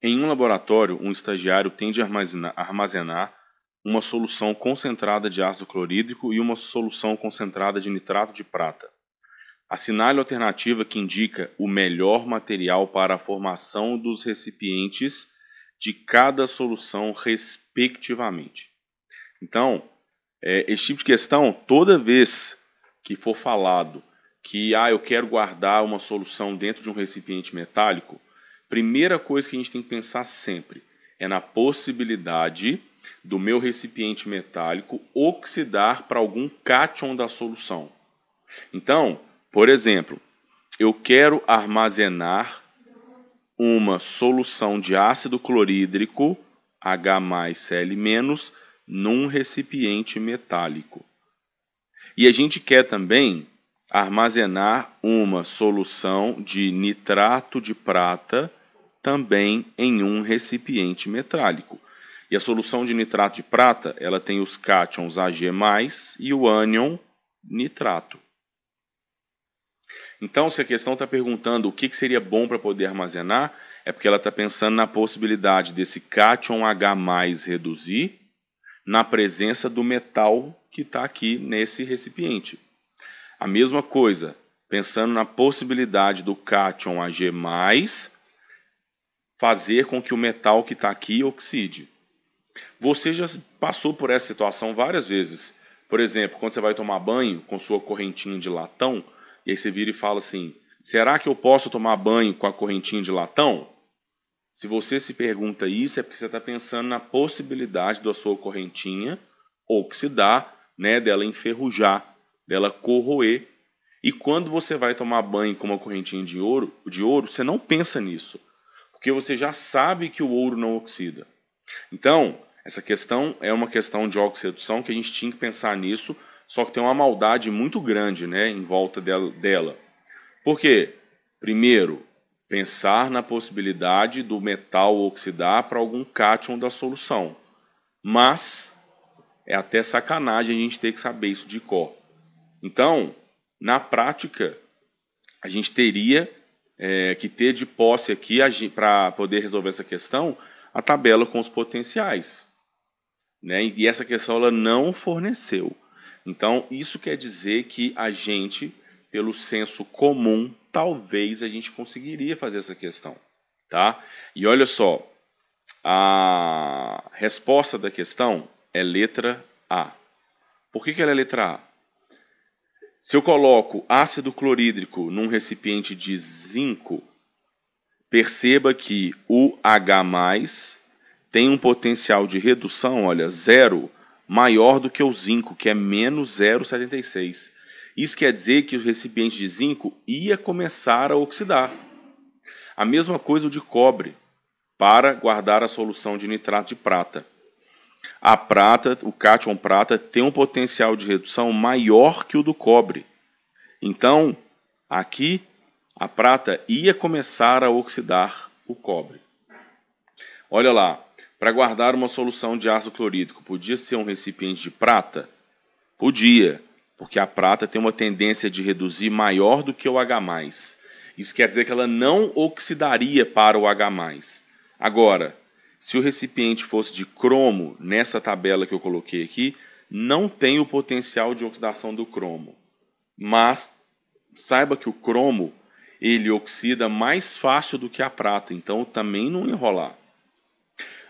Em um laboratório, um estagiário tende a armazenar uma solução concentrada de ácido clorídrico e uma solução concentrada de nitrato de prata. Assinale a alternativa que indica o melhor material para a formação dos recipientes de cada solução, respectivamente. Então, esse tipo de questão, toda vez que for falado que eu quero guardar uma solução dentro de um recipiente metálico, primeira coisa que a gente tem que pensar sempre é na possibilidade do meu recipiente metálico oxidar para algum cátion da solução. Então, por exemplo, eu quero armazenar uma solução de ácido clorídrico H+Cl- num recipiente metálico. E a gente quer também armazenar uma solução de nitrato de prata também em um recipiente metálico. E a solução de nitrato de prata, ela tem os cátions Ag+, e o ânion nitrato. Então, se a questão está perguntando o que seria bom para poder armazenar, é porque ela está pensando na possibilidade desse cátion H+ reduzir na presença do metal que está aqui nesse recipiente. A mesma coisa, pensando na possibilidade do cátion Ag+, fazer com que o metal que está aqui oxide. Você já passou por essa situação várias vezes. Por exemplo, quando você vai tomar banho com sua correntinha de latão, e aí você vira e fala assim, será que eu posso tomar banho com a correntinha de latão? Se você se pergunta isso, é porque você está pensando na possibilidade da sua correntinha oxidar, dela enferrujar, dela corroer. E quando você vai tomar banho com uma correntinha de ouro, você não pensa nisso, porque você já sabe que o ouro não oxida. Então, essa questão é uma questão de oxirredução que a gente tinha que pensar nisso, só que tem uma maldade muito grande, em volta dela. Por quê? Primeiro, pensar na possibilidade do metal oxidar para algum cátion da solução. Mas é até sacanagem a gente ter que saber isso de cor. Então, na prática, a gente teria que ter de posse aqui, para poder resolver essa questão, a tabela com os potenciais. E essa questão ela não forneceu. Então, isso quer dizer que a gente, pelo senso comum, talvez a gente conseguiria fazer essa questão. Tá? E olha só, a resposta da questão é letra A. Por que ela é letra A? Se eu coloco ácido clorídrico num recipiente de zinco, perceba que o H+, tem um potencial de redução, olha, 0, maior do que o zinco, que é menos 0,76. Isso quer dizer que o recipiente de zinco ia começar a oxidar. A mesma coisa o de cobre, para guardar a solução de nitrato de prata. A prata, o cátion prata, tem um potencial de redução maior que o do cobre. Então, aqui, a prata ia começar a oxidar o cobre. Olha lá, para guardar uma solução de ácido clorídrico, podia ser um recipiente de prata? Podia, porque a prata tem uma tendência de reduzir maior do que o H+. Isso quer dizer que ela não oxidaria para o H+. Agora, se o recipiente fosse de cromo, nessa tabela que eu coloquei aqui, não tem o potencial de oxidação do cromo. Mas saiba que o cromo ele oxida mais fácil do que a prata, então também não ia rolar.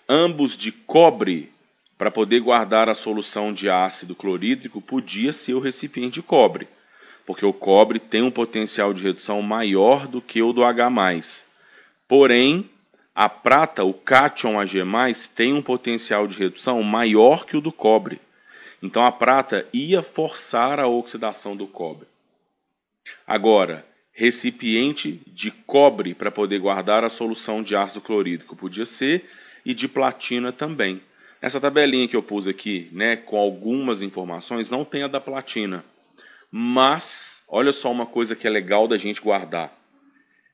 Ambos de cobre, para poder guardar a solução de ácido clorídrico, podia ser o recipiente de cobre, porque o cobre tem um potencial de redução maior do que o do H+. Porém, a prata, o cátion Ag+, tem um potencial de redução maior que o do cobre. Então a prata ia forçar a oxidação do cobre. Agora, recipiente de cobre para poder guardar a solução de ácido clorídrico podia ser, e de platina também. Essa tabelinha que eu pus aqui, com algumas informações, não tem a da platina. Mas, olha só uma coisa que é legal da gente guardar.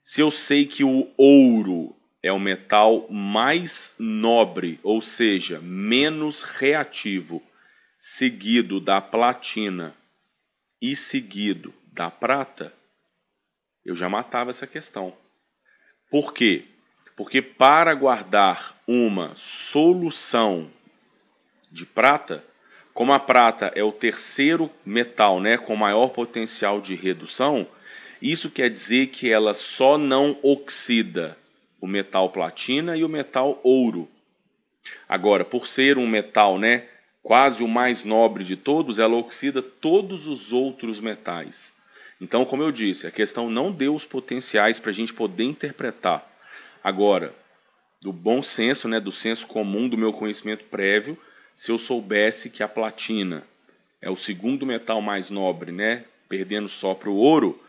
Se eu sei que o ouro é o metal mais nobre, ou seja, menos reativo, seguido da platina e seguido da prata, eu já matava essa questão. Por quê? Porque para guardar uma solução de prata, como a prata é o terceiro metal, né, com maior potencial de redução, isso quer dizer que ela só não oxida o metal platina e o metal ouro. Agora, por ser um metal, né, quase o mais nobre de todos, ela oxida todos os outros metais. Então, como eu disse, a questão não deu os potenciais para a gente poder interpretar. Agora, do bom senso, né, do senso comum, do meu conhecimento prévio, se eu soubesse que a platina é o segundo metal mais nobre, né, perdendo só para o ouro,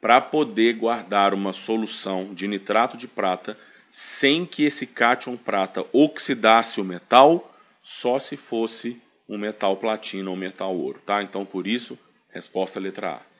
para poder guardar uma solução de nitrato de prata sem que esse cátion prata oxidasse o metal, só se fosse um metal platina ou metal ouro, tá? Então, por isso, resposta letra A.